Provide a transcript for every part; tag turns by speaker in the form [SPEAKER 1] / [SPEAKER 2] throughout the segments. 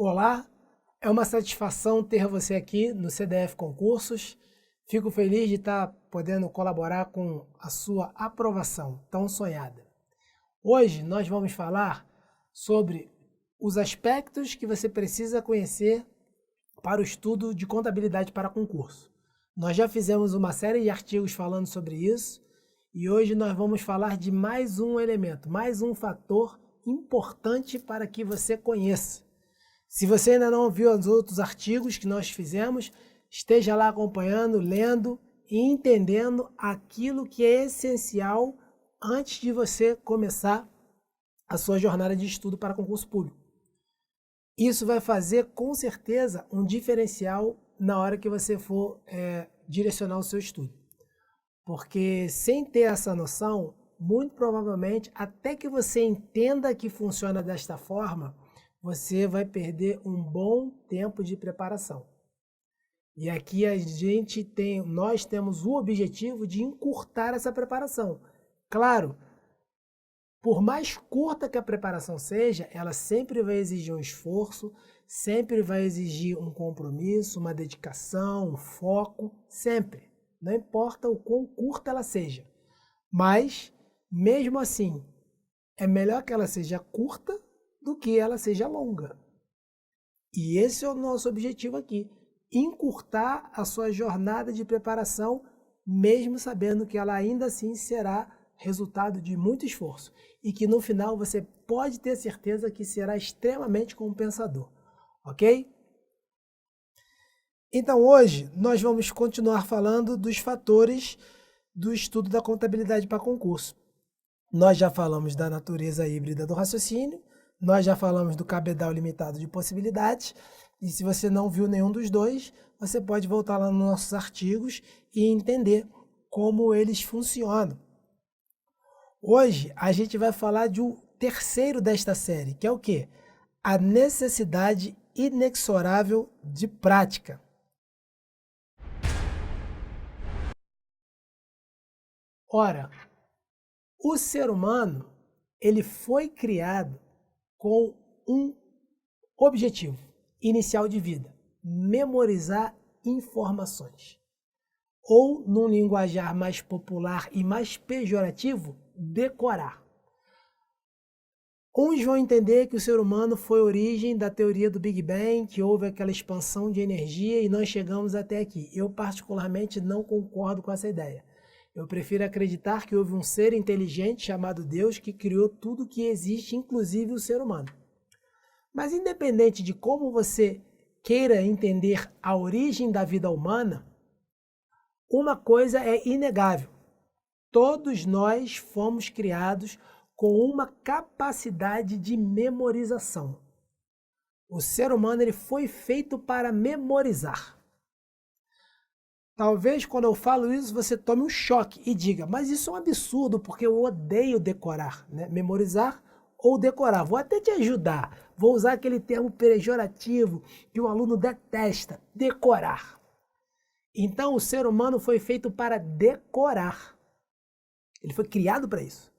[SPEAKER 1] Olá, é uma satisfação ter você aqui no CDF Concursos. Fico feliz de estar podendo colaborar com a sua aprovação tão sonhada. Hoje nós vamos falar sobre os aspectos que você precisa conhecer para o estudo de contabilidade para concurso. Nós já fizemos uma série de artigos falando sobre isso e hoje nós vamos falar de mais um elemento, mais um fator importante para que você conheça. Se você ainda não viu os outros artigos que nós fizemos, esteja lá acompanhando, lendo e entendendo aquilo que é essencial antes de você começar a sua jornada de estudo para concurso público. Isso vai fazer com certeza um diferencial na hora que você for direcionar o seu estudo. Porque sem ter essa noção, muito provavelmente, até que você entenda que funciona desta forma, você vai perder um bom tempo de preparação. E aqui nós temos o objetivo de encurtar essa preparação. Claro, por mais curta que a preparação seja, ela sempre vai exigir um esforço, sempre vai exigir um compromisso, uma dedicação, um foco, sempre. Não importa o quão curta ela seja. Mas, mesmo assim, é melhor que ela seja curta do que ela seja longa. E esse é o nosso objetivo aqui, encurtar a sua jornada de preparação, mesmo sabendo que ela ainda assim será resultado de muito esforço e que no final você pode ter certeza que será extremamente compensador, ok? Então hoje nós vamos continuar falando dos fatores do estudo da contabilidade para concurso. Nós já falamos da natureza híbrida do raciocínio, nós já falamos do cabedal limitado de possibilidades, e se você não viu nenhum dos dois, você pode voltar lá nos nossos artigos e entender como eles funcionam. Hoje a gente vai falar de um terceiro desta série, que é o quê? A necessidade inexorável de prática. Ora, o ser humano, ele foi criado com um objetivo inicial de vida: memorizar informações. Ou, num linguajar mais popular e mais pejorativo, decorar. Uns vão entender que o ser humano foi a origem da teoria do Big Bang, que houve aquela expansão de energia e nós chegamos até aqui. Eu, particularmente, não concordo com essa ideia. Eu prefiro acreditar que houve um ser inteligente chamado Deus que criou tudo que existe, inclusive o ser humano. Mas independente de como você queira entender a origem da vida humana, uma coisa é inegável. Todos nós fomos criados com uma capacidade de memorização. O ser humano ele foi feito para memorizar. Talvez quando eu falo isso você tome um choque e diga, mas isso é um absurdo porque eu odeio decorar, né? Memorizar ou decorar. Vou até te ajudar, vou usar aquele termo pejorativo que o aluno detesta, decorar. Então o ser humano foi feito para decorar. Ele foi criado para isso.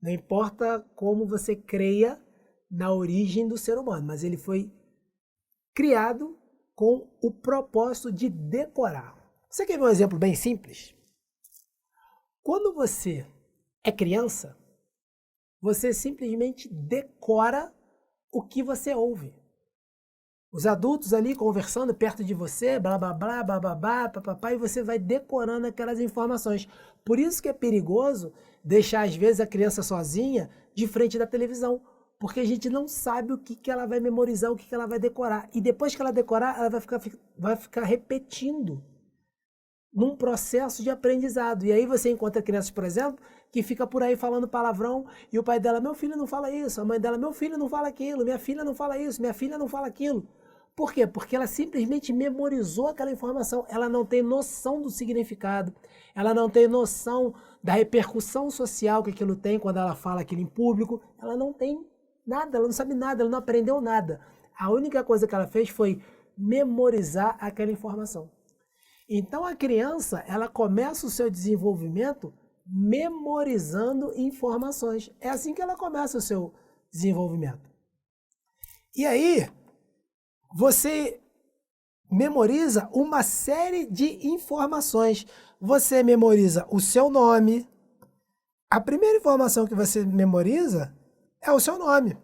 [SPEAKER 1] Não importa como você creia na origem do ser humano, mas ele foi criado com o propósito de decorar. Você quer ver um exemplo bem simples? Quando você é criança, você simplesmente decora o que você ouve. Os adultos ali conversando perto de você, blá blá blá, bababá, papapá, e você vai decorando aquelas informações. Por isso que é perigoso deixar às vezes a criança sozinha de frente da televisão, porque a gente não sabe o que ela vai memorizar, o que ela vai decorar. E depois que ela decorar, ela vai ficar repetindo num processo de aprendizado. E aí você encontra crianças, por exemplo, que fica por aí falando palavrão e o pai dela, meu filho não fala isso, a mãe dela, meu filho não fala aquilo, minha filha não fala isso, minha filha não fala aquilo. Por quê? Porque ela simplesmente memorizou aquela informação, ela não tem noção do significado, ela não tem noção da repercussão social que aquilo tem quando ela fala aquilo em público, ela não tem nada, ela não sabe nada, ela não aprendeu nada. A única coisa que ela fez foi memorizar aquela informação. Então a criança, ela começa o seu desenvolvimento memorizando informações. É assim que ela começa o seu desenvolvimento. E aí, você memoriza uma série de informações. Você memoriza o seu nome. A primeira informação que você memoriza é o seu nome.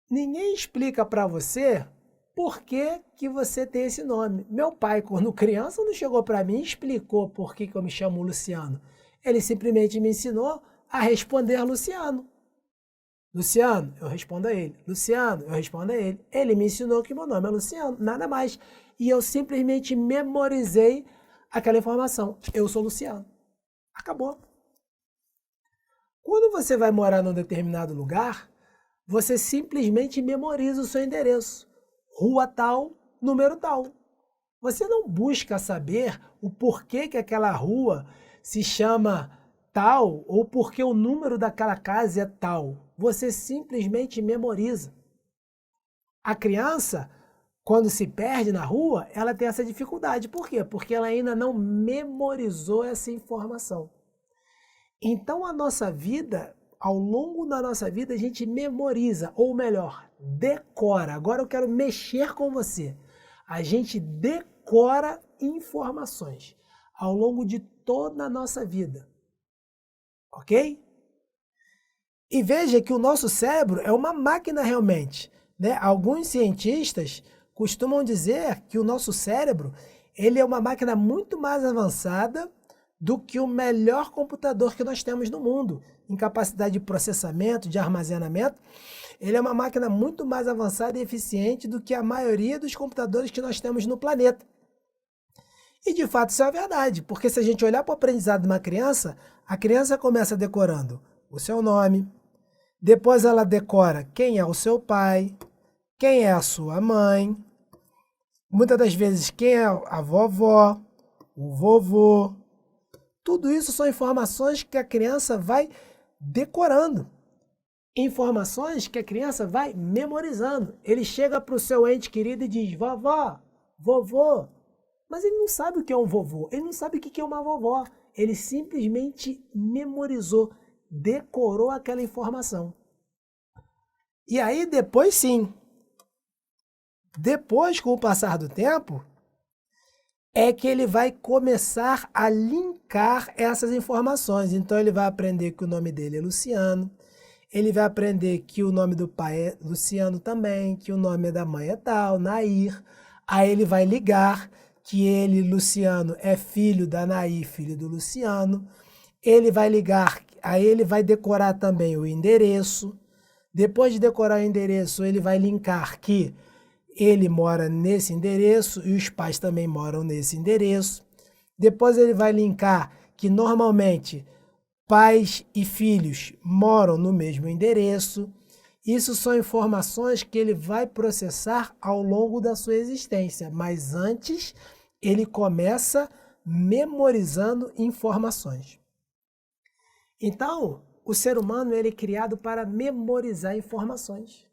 [SPEAKER 1] Ninguém explica para você por que você tem esse nome. Meu pai, quando criança, não chegou para mim e explicou por que eu me chamo Luciano. Ele simplesmente me ensinou a responder Luciano. Luciano, eu respondo a ele. Luciano, eu respondo a ele. Ele me ensinou que meu nome é Luciano, nada mais. E eu simplesmente memorizei aquela informação. Eu sou Luciano. Acabou. Quando você vai morar num determinado lugar, você simplesmente memoriza o seu endereço. Rua tal, número tal. Você não busca saber o porquê que aquela rua se chama tal ou porque o número daquela casa é tal. Você simplesmente memoriza. A criança, quando se perde na rua, ela tem essa dificuldade. Por quê? Porque ela ainda não memorizou essa informação. Então a nossa vida, ao longo da nossa vida, a gente memoriza, ou melhor, decora. Agora eu quero mexer com você. A gente decora informações ao longo de toda a nossa vida. Ok? E veja que o nosso cérebro é uma máquina realmente, né? Alguns cientistas costumam dizer que o nosso cérebro ele é uma máquina muito mais avançada do que o melhor computador que nós temos no mundo, em capacidade de processamento, de armazenamento. Ele é uma máquina muito mais avançada e eficiente do que a maioria dos computadores que nós temos no planeta. E de fato isso é verdade, porque se a gente olhar para o aprendizado de uma criança, a criança começa decorando o seu nome, depois ela decora quem é o seu pai, quem é a sua mãe, muitas das vezes quem é a vovó, o vovô. Tudo isso são informações que a criança vai decorando. Informações que a criança vai memorizando. Ele chega para o seu ente querido e diz, vovó, vovô. Mas ele não sabe o que é um vovô, ele não sabe o que é uma vovó. Ele simplesmente memorizou, decorou aquela informação. E aí depois sim, depois com o passar do tempo, é que ele vai começar a linkar essas informações. Então ele vai aprender que o nome dele é Luciano, ele vai aprender que o nome do pai é Luciano também, que o nome da mãe é tal, Nair. Aí ele vai ligar que ele, Luciano, é filho da Nair, filho do Luciano. Ele vai ligar, aí ele vai decorar também o endereço. Depois de decorar o endereço, ele vai linkar que ele mora nesse endereço e os pais também moram nesse endereço. Depois ele vai linkar que normalmente pais e filhos moram no mesmo endereço. Isso são informações que ele vai processar ao longo da sua existência, mas antes ele começa memorizando informações. Então, o ser humano ele é criado para memorizar informações.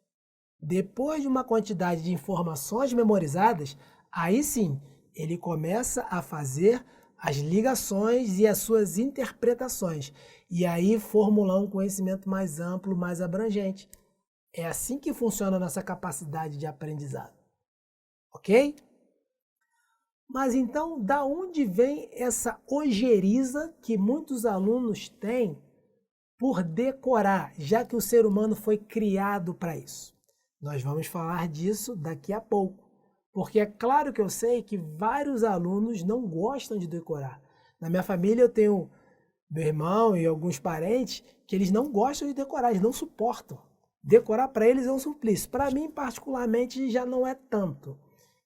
[SPEAKER 1] Depois de uma quantidade de informações memorizadas, aí sim, ele começa a fazer as ligações e as suas interpretações. E aí formular um conhecimento mais amplo, mais abrangente. É assim que funciona a nossa capacidade de aprendizado. Ok? Mas então, da onde vem essa ojeriza que muitos alunos têm por decorar, já que o ser humano foi criado para isso? Nós vamos falar disso daqui a pouco, porque é claro que eu sei que vários alunos não gostam de decorar. Na minha família eu tenho meu irmão e alguns parentes que eles não gostam de decorar, eles não suportam. Decorar para eles é um suplício. Para mim, particularmente, já não é tanto.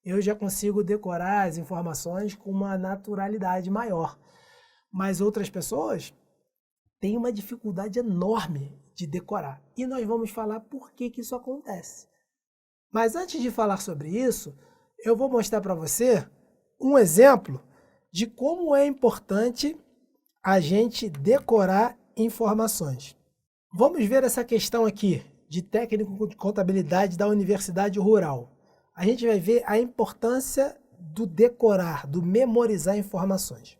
[SPEAKER 1] Eu já consigo decorar as informações com uma naturalidade maior. Mas outras pessoas têm uma dificuldade enorme de decorar. E nós vamos falar por que isso acontece. Mas antes de falar sobre isso, eu vou mostrar para você um exemplo de como é importante a gente decorar informações. Vamos ver essa questão aqui de técnico de contabilidade da Universidade Rural. A gente vai ver a importância do decorar, do memorizar informações.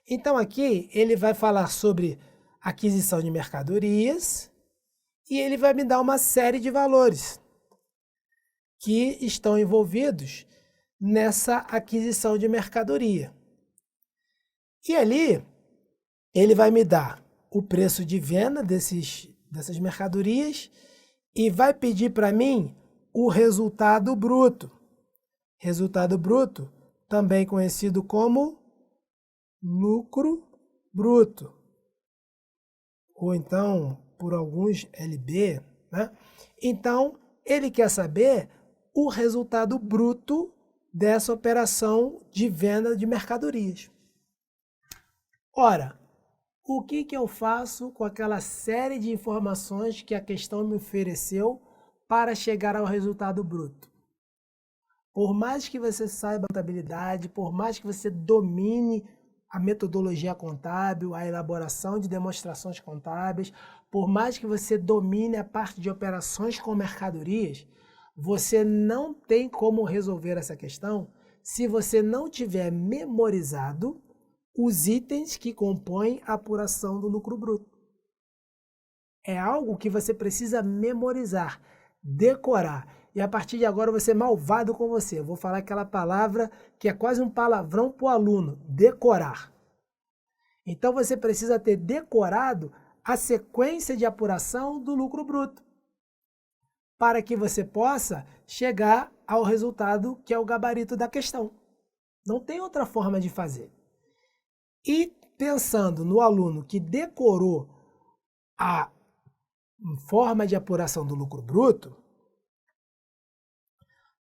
[SPEAKER 1] Então aqui ele vai falar sobre aquisição de mercadorias e ele vai me dar uma série de valores. que estão envolvidos nessa aquisição de mercadoria. E ali, ele vai me dar o preço de venda dessas mercadorias e vai pedir para mim o resultado bruto. Resultado bruto, também conhecido como lucro bruto, ou então, por alguns, LB, né? Então, ele quer saber o resultado bruto dessa operação de venda de mercadorias. Ora, o que eu faço com aquela série de informações que a questão me ofereceu para chegar ao resultado bruto? Por mais que você saiba contabilidade, por mais que você domine a metodologia contábil, a elaboração de demonstrações contábeis, por mais que você domine a parte de operações com mercadorias, você não tem como resolver essa questão se você não tiver memorizado os itens que compõem a apuração do lucro bruto. É algo que você precisa memorizar, decorar. E a partir de agora eu vou ser malvado com você. Eu vou falar aquela palavra que é quase um palavrão para o aluno, decorar. Então você precisa ter decorado a sequência de apuração do lucro bruto, para que você possa chegar ao resultado que é o gabarito da questão. Não tem outra forma de fazer. E pensando no aluno que decorou a forma de apuração do lucro bruto,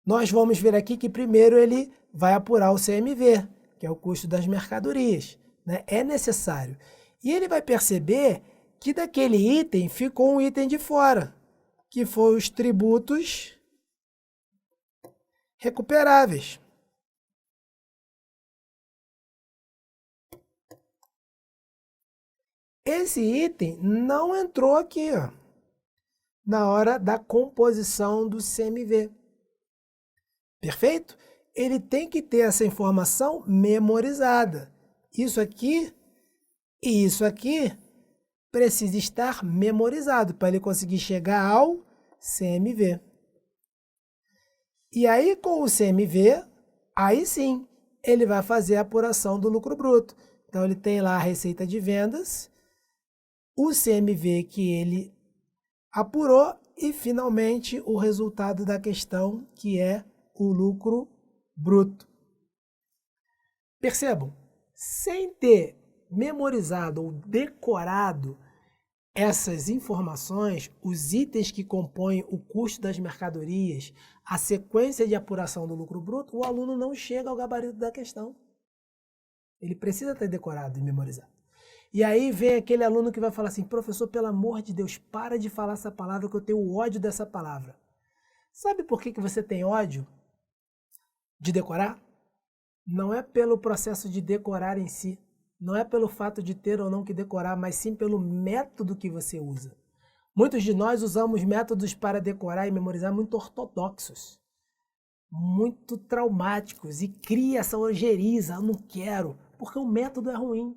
[SPEAKER 1] nós vamos ver aqui que primeiro ele vai apurar o CMV, que é o custo das mercadorias, né? É necessário. E ele vai perceber que daquele item ficou um item de fora, que foi os tributos recuperáveis. Esse item não entrou aqui, ó, na hora da composição do CMV. Perfeito? Ele tem que ter essa informação memorizada. Isso aqui e isso aqui precisa estar memorizado para ele conseguir chegar ao CMV. E aí, com o CMV, aí sim, ele vai fazer a apuração do lucro bruto. Então, ele tem lá a receita de vendas, o CMV que ele apurou e, finalmente, o resultado da questão, que é o lucro bruto. Percebam, sem ter memorizado ou decorado essas informações, os itens que compõem o custo das mercadorias, a sequência de apuração do lucro bruto, o aluno não chega ao gabarito da questão. Ele precisa ter decorado e memorizado. E aí vem aquele aluno que vai falar assim, professor, pelo amor de Deus, para de falar essa palavra que eu tenho ódio dessa palavra. Sabe por que você tem ódio de decorar? Não é pelo processo de decorar em si, não é pelo fato de ter ou não que decorar, mas sim pelo método que você usa. Muitos de nós usamos métodos para decorar e memorizar muito ortodoxos, muito traumáticos e cria essa ojeriza, eu não quero, porque o método é ruim.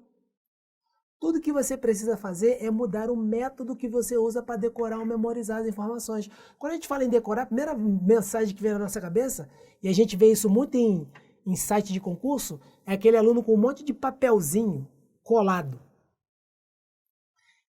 [SPEAKER 1] Tudo que você precisa fazer é mudar o método que você usa para decorar ou memorizar as informações. Quando a gente fala em decorar, a primeira mensagem que vem na nossa cabeça, e a gente vê isso muito em site de concurso, é aquele aluno com um monte de papelzinho colado.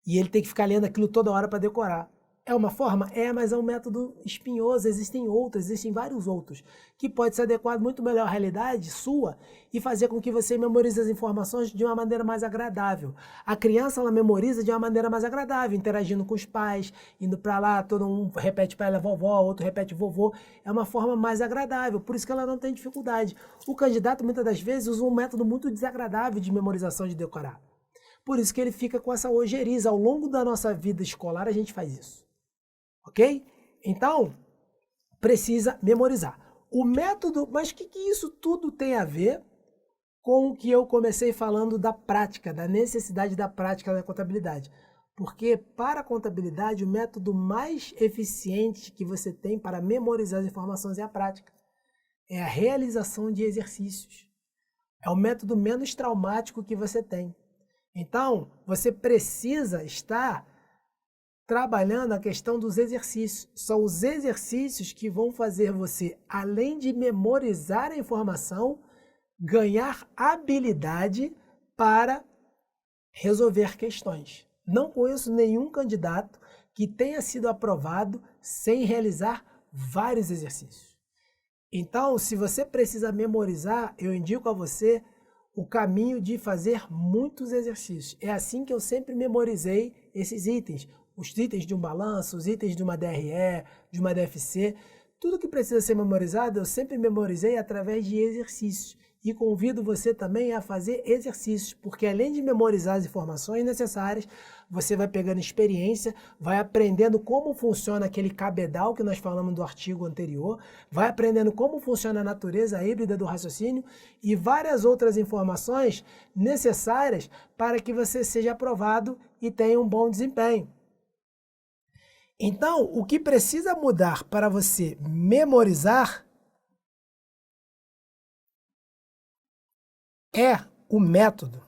[SPEAKER 1] E ele tem que ficar lendo aquilo toda hora para decorar. É uma forma? É, mas é um método espinhoso, existem outros, existem vários outros, que pode ser adequado muito melhor à realidade sua e fazer com que você memorize as informações de uma maneira mais agradável. A criança, ela memoriza de uma maneira mais agradável, interagindo com os pais, indo para lá, todo um repete para ela vovó, outro repete vovô, é uma forma mais agradável, por isso que ela não tem dificuldade. O candidato, muitas das vezes, usa um método muito desagradável de memorização de decorar. Por isso que ele fica com essa ojeriza. Ao longo da nossa vida escolar, a gente faz isso. Ok? Então, precisa memorizar. O método, mas o que isso tudo tem a ver com o que eu comecei falando da prática, da necessidade da prática da contabilidade? Porque para a contabilidade, o método mais eficiente que você tem para memorizar as informações é a prática. É a realização de exercícios. É o método menos traumático que você tem. Então, você precisa estar trabalhando a questão dos exercícios. São os exercícios que vão fazer você, além de memorizar a informação, ganhar habilidade para resolver questões. Não conheço nenhum candidato que tenha sido aprovado sem realizar vários exercícios. Então, se você precisa memorizar, eu indico a você o caminho de fazer muitos exercícios. É assim que eu sempre memorizei esses itens. Os itens de um balanço, os itens de uma DRE, de uma DFC. Tudo que precisa ser memorizado, eu sempre memorizei através de exercícios. E convido você também a fazer exercícios, porque além de memorizar as informações necessárias, você vai pegando experiência, vai aprendendo como funciona aquele cabedal que nós falamos do artigo anterior, vai aprendendo como funciona a natureza híbrida do raciocínio e várias outras informações necessárias para que você seja aprovado e tenha um bom desempenho. Então, o que precisa mudar para você memorizar é o método.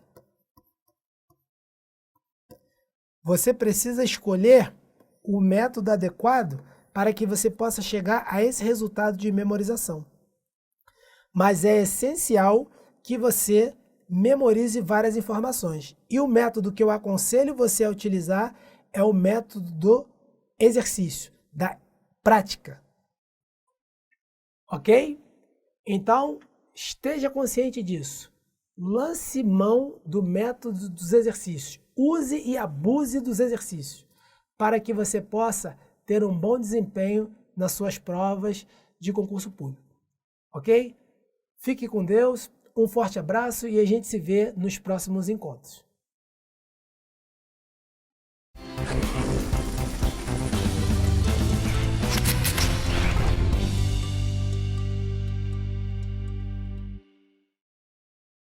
[SPEAKER 1] Você precisa escolher o método adequado para que você possa chegar a esse resultado de memorização. Mas é essencial que você memorize várias informações. E o método que eu aconselho você a utilizar é o método do exercício, da prática. Ok? Então, esteja consciente disso. Lance mão do método dos exercícios. Use e abuse dos exercícios para que você possa ter um bom desempenho nas suas provas de concurso público. Ok? Fique com Deus, um forte abraço e a gente se vê nos próximos encontros.